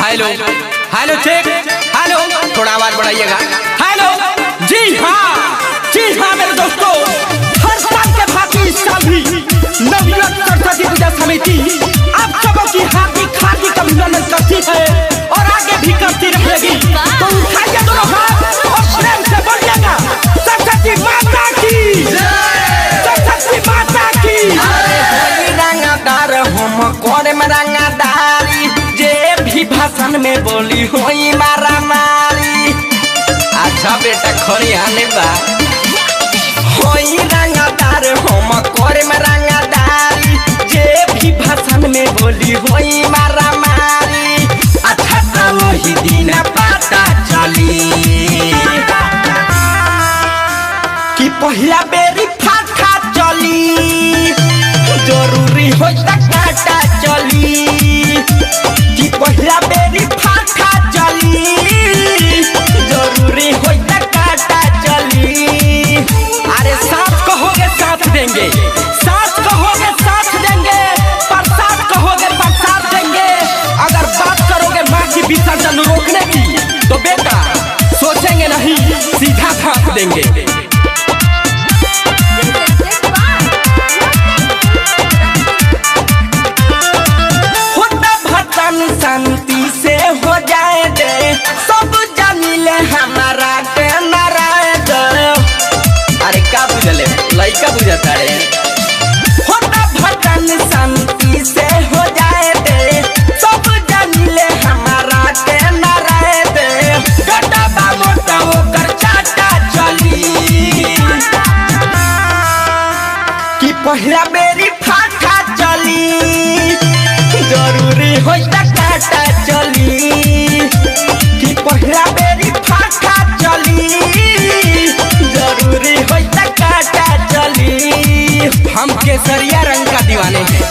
Hello hello check hello, थोड़ा आवाज बढ़ाइएगा। Hello जी हाँ मेरे दोस्तों, हर साल के भांति इस साल भी नवयुवक सरस्वती पूजा समिति आप सबों की हार्दिक अभिनंदन करती है और आगे भी करती रहेगी। तो उठाइए दोनों हाथ और प्रेम से बोलिएगा सरस्वती माता की, सरस्वती माता की। रंगदार हम कोरे में रंगदारी, जे भी भाषण में बोली होई मारा मारी। अच्छा बेटा खोरी आने बा होई रंगदार हम कोरे में रंगदारी, जे भी भाषण में बोली होई मारा मारी। अच्छा तो वही दिन पता चली कि पहला बेरी फाटा चली, जरूरी हो काटा चली कि पहला बेरी फाटा चली, जरूरी हो काटा चली। अरे साथ कहोगे साथ देंगे, साथ कहोगे साथ देंगे, प्रसाद कहोगे प्रसाद देंगे। अगर बात करोगे माँ की विसर्जन रोकने की तो बेटा सोचेंगे नहीं, सीधा हाथ देंगे। शांति से हो जाए दे, सब जानिले हमारा के नारायण। अरे का बुझले लइका बुझता रे, होता भजन शांति से हो जाए दे, सब जानिले हमारा के नारायण। गटा मोटा होकर चाटा चली कि पहला बेरी फाटा चली, जरूरी हो काटा चली कि पहला बेरी फाटा चली, जरूरी हो काटा चली। हम केसरिया रंग का दीवाने हैं,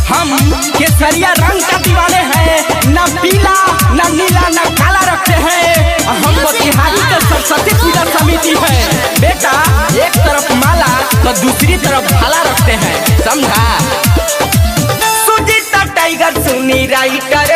हम केसरिया रंग का दीवाने हैं। ना पीला ना नीला ना काला रखते हैं। हम मोतिहारी के सरस्वती पूजा समिति है बेटा, एक तरफ माला तो दूसरी तरफ भाला रखते हैं, समझा। टाइगर सुनी राइटर